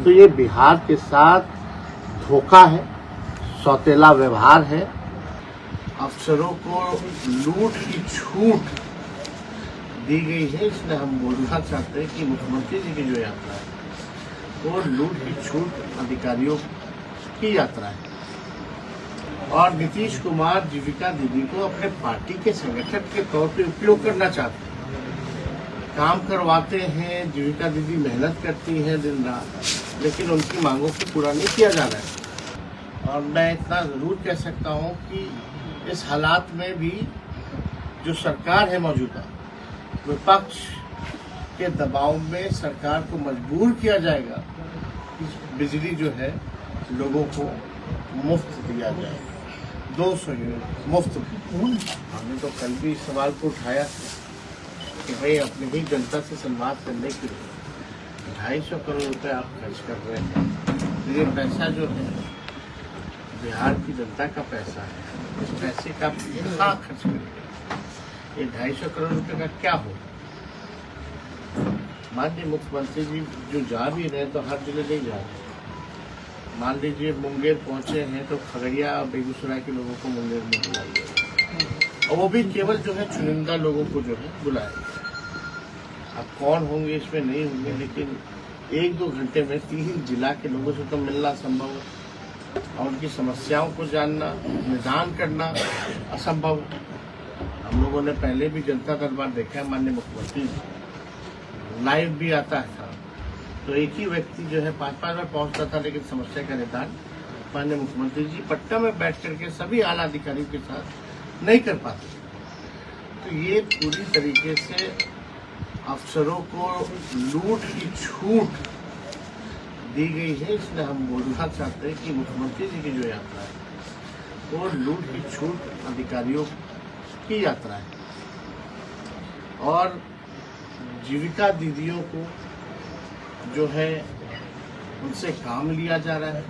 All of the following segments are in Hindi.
तो ये बिहार के साथ धोखा है, सौतेला व्यवहार है। अफसरों को लूट की छूट दी गई है, इसलिए हम बोलना चाहते हैं कि मुख्यमंत्री जी की जो यात्रा है वो लूट की छूट अधिकारियों की यात्रा है। और नीतीश कुमार जीविका दीदी को अपने पार्टी के संगठक के तौर पे उपयोग करना चाहते हैं। काम करवाते हैं, जीविका दीदी मेहनत करती हैं दिन रात, लेकिन उनकी मांगों को पूरा नहीं किया जा रहा है। और मैं इतना ज़रूर कह सकता हूं कि इस हालात में भी जो सरकार है मौजूदा, विपक्ष के दबाव में सरकार को मजबूर किया जाएगा कि बिजली जो है लोगों को मुफ्त दिया जाए, 200 यूनिट मुफ्त। हमने तो कल भी इस सवाल को उठाया कि भाई अपनी ही जनता से संवाद करने के लिए 250 करोड़ रुपए आप खर्च कर रहे हैं। ये पैसा जो है बिहार की जनता का पैसा है, इस पैसे का आप कहाँ खर्च करेंगे? ये 250 करोड़ रुपए का क्या हो? माननीय मुख्यमंत्री जी जो जा भी रहे तो हर जगह नहीं जा रहे। मान लीजिए मुंगेर पहुंचे हैं तो खगड़िया और बेगूसराय के लोगों को मुंगेर में बुलाया, और वो भी केवल जो है चुनिंदा लोगों को जो है बुलाया। अब कौन होंगे इसमें नहीं होंगे, लेकिन 1-2 घंटे में 3 जिला के लोगों से तो मिलना संभव है और उनकी समस्याओं को जानना, निदान करना असंभव है। हम लोगों ने पहले भी जनता दरबार देखा है, माननीय मुख्यमंत्री लाइव भी आता था, तो एक ही व्यक्ति जो है 5-5 बार पहुंचता था, लेकिन समस्या का निदान माननीय मुख्यमंत्री जी पटना में बैठ करके सभी आला अधिकारियों के साथ नहीं कर पाते। तो ये पूरी तरीके से अफसरों को लूट की छूट दी गई है, इसलिए हम बोलना चाहते हैं कि मुख्यमंत्री जी की जो यात्रा है वो लूट की छूट अधिकारियों की यात्रा है। और जीविका दीदियों को जो है उनसे काम लिया जा रहा है,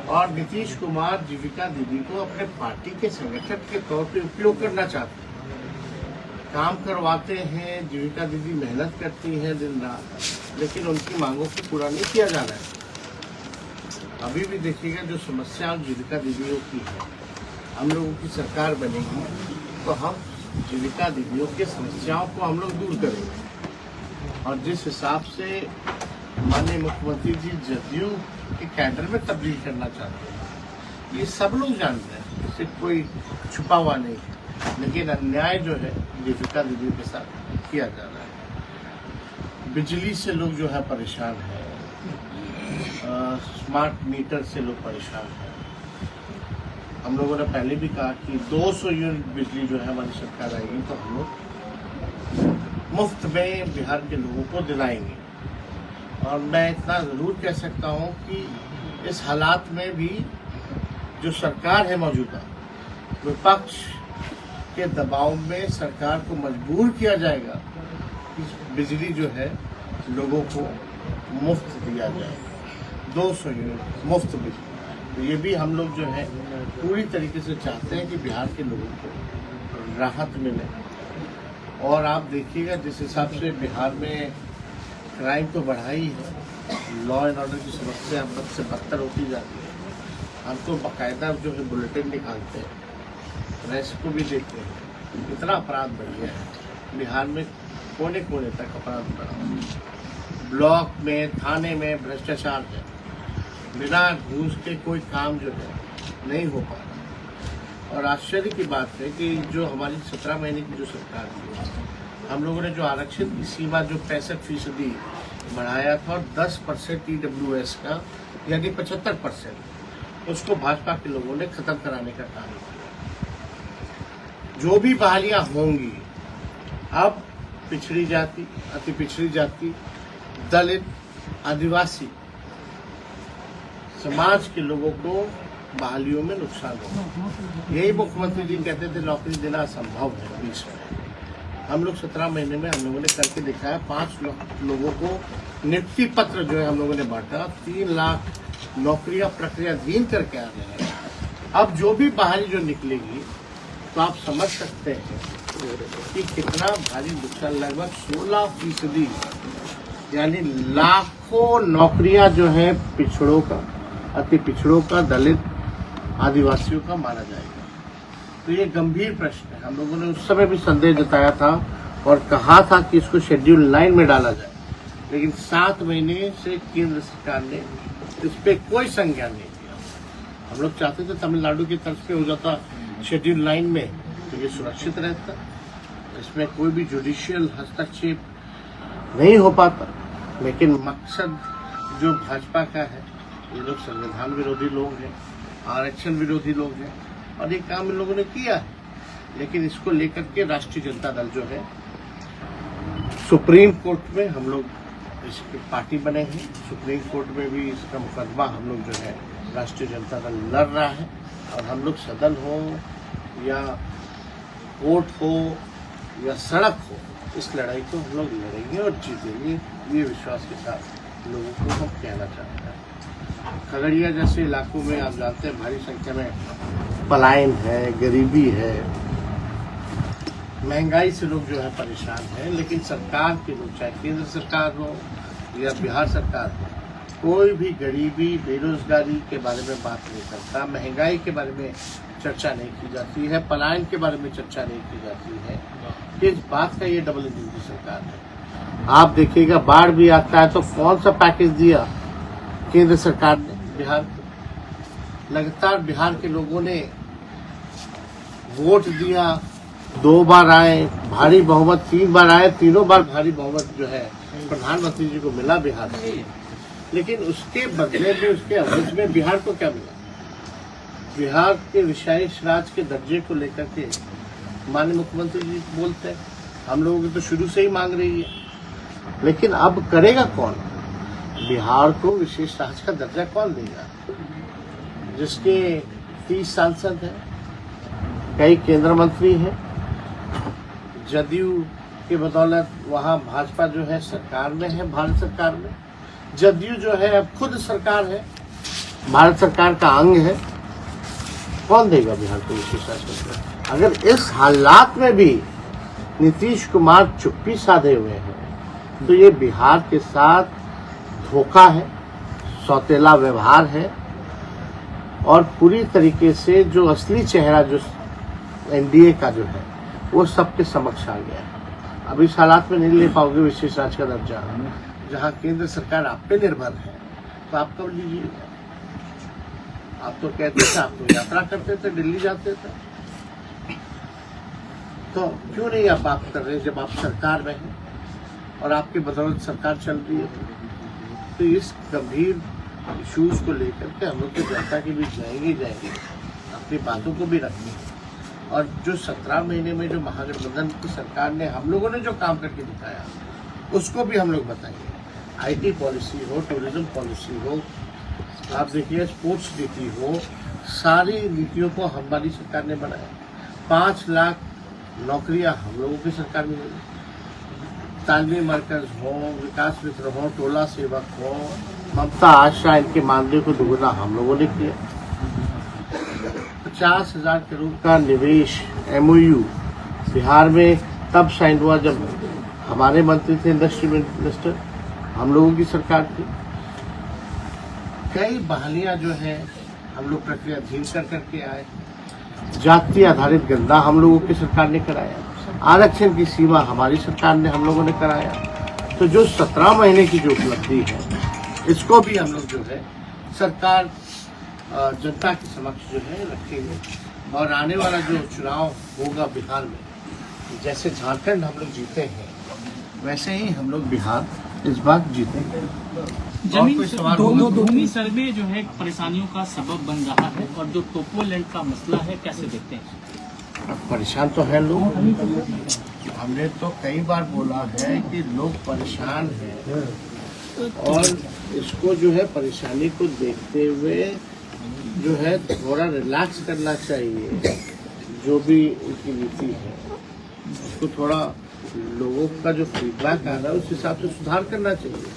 और नीतीश कुमार जीविका दीदी को अपने पार्टी के संगठक के तौर पे उपयोग करना चाहते हैं। काम करवाते हैं, जीविका दीदी मेहनत करती हैं दिन रात, लेकिन उनकी मांगों को पूरा नहीं किया जा रहा है। अभी भी देखिएगा जो समस्या जीविका दीदियों की है, हम लोगों की सरकार बनेगी तो हम जीविका दीदियों की समस्याओं को हम लोग दूर करेंगे। और जिस हिसाब से माननीय मुख्यमंत्री जी जदयू के कैडर में तब्दील करना चाहते हैं, ये सब लोग जानते हैं, इससे कोई छुपा हुआ नहीं है। लेकिन अन्याय जो है जीविका दीदी के साथ किया जा रहा है। बिजली से लोग जो है परेशान है, स्मार्ट मीटर से लोग परेशान हैं। हम लोगों ने पहले भी कहा कि 200 यूनिट बिजली जो है हमारी सरकार आएगी तो हम लोग मुफ्त में बिहार के लोगों को दिलाएंगे। और मैं इतना ज़रूर कह सकता हूँ कि इस हालात में भी जो सरकार है मौजूदा, विपक्ष के दबाव में सरकार को मजबूर किया जाएगा कि बिजली जो है लोगों को मुफ्त दिया जाए, 200 यूनिट मुफ्त बिजली। तो ये भी हम लोग जो है पूरी तरीके से चाहते हैं कि बिहार के लोगों को राहत मिले। और आप देखिएगा जिस हिसाब से बिहार में क्राइम तो बढ़ा ही है, लॉ एंड ऑर्डर की समस्या बद से बदतर होती जाती है। हम तो बाकायदा जो है बुलेटिन निकालते हैं, प्रेस को भी देखते हैं, इतना अपराध बढ़ गया है बिहार में, कोने कोने तक अपराध बढ़ा। ब्लॉक में, थाने में भ्रष्टाचार है, बिना घूस के कोई काम जो है नहीं हो पा रहा। और आश्चर्य की बात है कि जो हमारी 17 महीने की जो सरकार थी, हम लोगों ने जो आरक्षण की सीमा जो 65% बढ़ाया था और 10% EWS का यानी 75%, उसको भाजपा के लोगों ने खत्म कराने का काम किया। जो भी बहालियां होंगी अब पिछड़ी जाति, अति पिछड़ी जाति, दलित, आदिवासी समाज के लोगों को बहालियों में नुकसान होगा। यही मुख्यमंत्री जी कहते थे नौकरी देना असंभव है 20 में। हम लोग 17 महीने में हम लोगों ने करके दिखाया। 5 लोगों को नियुक्ति पत्र जो है हम लोगों ने बांटा, 3 लाख नौकरियां प्रक्रियाधीन करके आ रहे हैं। अब जो भी बहाली जो निकलेगी तो आप समझ सकते हैं कि कितना भारी नुकसान, लगभग 16% यानी लाखों नौकरियां जो है पिछड़ों का, अति पिछड़ों का, दलित आदिवासियों का मारा जाएगा। तो ये गंभीर प्रश्न है। हम लोगों ने उस समय भी संदेह जताया था और कहा था कि इसको शेड्यूल 9 में डाला जाए, लेकिन 7 महीने से केंद्र सरकार ने इस पे कोई संज्ञान नहीं किया। हम लोग चाहते थे तमिलनाडु की तर्ज पे हो जाता शेड्यूल 9 में, तो ये सुरक्षित रहता, इसमें कोई भी जुडिशियल हस्तक्षेप नहीं हो पाता। लेकिन मकसद जो भाजपा का है, ये लोग संविधान विरोधी लोग हैं, आरक्षण विरोधी लोग हैं, और ये काम इन लोगों ने किया है। लेकिन इसको लेकर के राष्ट्रीय जनता दल जो है, सुप्रीम कोर्ट में हम लोग इसकी पार्टी बने हैं। सुप्रीम कोर्ट में भी इसका मुकदमा हम लोग जो है राष्ट्रीय जनता दल लड़ रहा है, और हम लोग सदन हो या कोर्ट हो या सड़क हो, इस लड़ाई को हम लोग लड़ेंगे और जीतेंगे। ये विश्वास के साथ लोगों को हम कहना चाहते हैं। खगड़िया जैसे इलाकों में आप जानते हैं भारी संख्या में पलायन है, गरीबी है, महंगाई से लोग जो है परेशान हैं। लेकिन सरकार के लोग, चाहे केंद्र सरकार हो या बिहार सरकार हो, कोई भी गरीबी, बेरोजगारी के बारे में बात नहीं करता, महंगाई के बारे में चर्चा नहीं की जाती है, पलायन के बारे में चर्चा नहीं की जाती है। किस बात का ये डबल इंजन की सरकार है। आप देखिएगा, बाढ़ भी आता है तो कौन सा पैकेज दिया केंद्र सरकार ने बिहार को। लगातार बिहार के लोगों ने वोट दिया, 2 बार आए, भारी बहुमत 3 बार आए, तीनों बार भारी बहुमत जो है प्रधानमंत्री जी को मिला बिहार से। लेकिन उसके बदले में, उसके अवध में बिहार को क्या मिला? बिहार के विशेष राज्य के दर्जे को लेकर के माननीय मुख्यमंत्री जी बोलते हैं, हम लोगों की तो शुरू से ही मांग रही है। लेकिन अब करेगा कौन? बिहार को विशेष राज्य का दर्जा कौन देगा? जिसके 30 सांसद हैं, कई केंद्र मंत्री हैं, जदयू के बदौलत वहाँ भाजपा जो है सरकार में है, भारत सरकार में। जदयू जो है अब खुद सरकार है, भारत सरकार का अंग है। कौन देगा बिहार को विशेष राज्य? अगर इस हालात में भी नीतीश कुमार चुप्पी साधे हुए हैं, तो ये बिहार के साथ धोखा है, सौतेला व्यवहार है, और पूरी तरीके से जो असली चेहरा जो एनडीए का जो है वो सबके समक्ष आ गया है। अब इस हालात में नहीं ले पाओगे विशेष राज्य का दर्जा, जहाँ केंद्र सरकार आप पे निर्भर है, तो आप कब लीजिएगा? आप तो कहते थे, आप तो यात्रा करते थे, दिल्ली जाते थे, तो क्यों नहीं आप बात कर रहे जब आप सरकार में हैं और आपकी बदौलत सरकार चल रही है? तो इस गंभीर इश्यूज को लेकर के हम लोग तो जनता के बीच जाएंगे, अपनी बातों को भी रखेंगे। और जो 17 महीने में जो महागठबंधन की सरकार ने, हम लोगों ने जो काम करके दिखाया, उसको भी हम लोग बताएंगे। आईटी पॉलिसी हो, टूरिज्म पॉलिसी हो, आप देखिए स्पोर्ट्स नीति हो, सारी नीतियों को हमारी सरकार ने बनाया। 5 लाख नौकरियां हम लोगों की सरकार में मिली। तालीमी मरकज हो, विकास मित्र हो, टोला सेवक हो, ममता आशा, इनके मानदेय को दुगुना हम लोगों ने किया। 50,000 करोड़ का निवेश MOU बिहार में तब साइन हुआ जब हमारे मंत्री थे इंडस्ट्री मिनिस्टर, हम लोगों की सरकार थी। कई बहालियां जो है हम लोग प्रक्रियाधीन करके आए। जाति आधारित गंदा हम लोगों की सरकार ने कराया, आरक्षण की सीमा हमारी सरकार ने, हम लोगों ने कराया। तो जो 17 महीने की जो उपलब्धि है, इसको भी हम लोग जो है सरकार जनता के समक्ष जो है रखेंगे। और आने वाला जो चुनाव होगा बिहार में, जैसे झारखंड हम लोग जीते हैं, वैसे ही हम लोग बिहार इस बार जीतेंगे। भूमि सर्वे जो है परेशानियों का सबब बन रहा है, और जो टोपोलैंड का मसला है, कैसे देखते हैं? अब परेशान तो है लोग। हमने तो कई बार बोला है कि लोग परेशान हैं, और इसको जो है परेशानी को देखते हुए जो है थोड़ा रिलैक्स करना चाहिए। जो भी उनकी नीति है, उसको थोड़ा लोगों का जो फीडबैक आ रहा है उस हिसाब से सुधार करना चाहिए।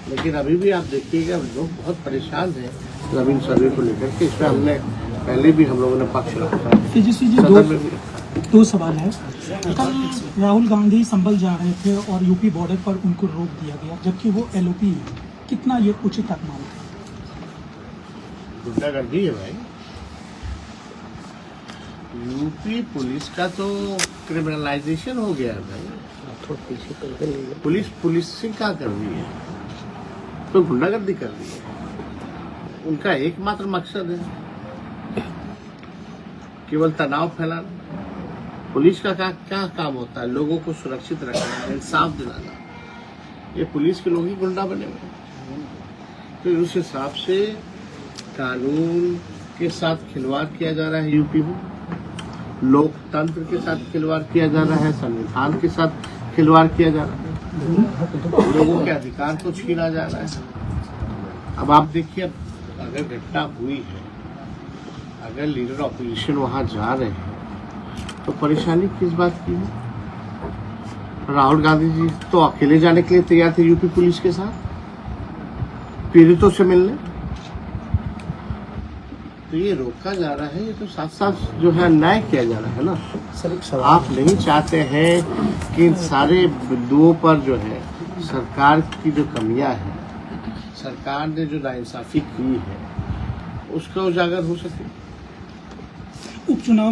लेकिन अभी भी आप देखिएगा, लोग बहुत परेशान हैं जमीन सर्वे को लेकर के। इसमें हमने पहले भी हम लोगों ने पक्ष रखा, सदन में भी रखा। दो सवाल है। कल राहुल गांधी संभल जा रहे थे और यूपी बॉर्डर पर उनको रोक दिया गया, जबकि वो एलओपी है। कितना ये उचित आप मानते हैं? गुंडागर्दी है भाई। यूपी पुलिस का तो क्रिमिनलाइजेशन हो गया है भाई। पुलिस पुलिसिंग क्या कर रही है, तो गुंडागर्दी कर रही है। उनका एकमात्र मकसद है केवल तनाव फैलाना। पुलिस का क्या काम होता है? लोगों को सुरक्षित रखना, इंसाफ दिलाना। ये पुलिस के लोग ही गुंडा बने हुए हैं। तो उस हिसाब से कानून के साथ खिलवाड़ किया जा रहा है यूपी में, लोकतंत्र के साथ खिलवाड़ किया जा रहा है, संविधान के साथ खिलवाड़ किया जा रहा है, लोगों के अधिकार को छीना जा रहा है। अब आप देखिए, अगर घटना हुई है, अगर लीडर ऑपोजिशन वहां जा रहे हैं, तो परेशानी किस बात की है? राहुल गांधी जी तो अकेले जाने के लिए तैयार थे यूपी पुलिस के साथ, पीड़ितों से मिलने। तो ये रोका जा रहा है, ये तो साथ साथ जो है अन्याय किया जा रहा है ना। आप नहीं चाहते हैं कि इन सारे बिंदुओं पर जो है सरकार की जो कमियां हैं, सरकार ने जो नाइंसाफी की है, उसका उजागर हो सके। उपचुनाव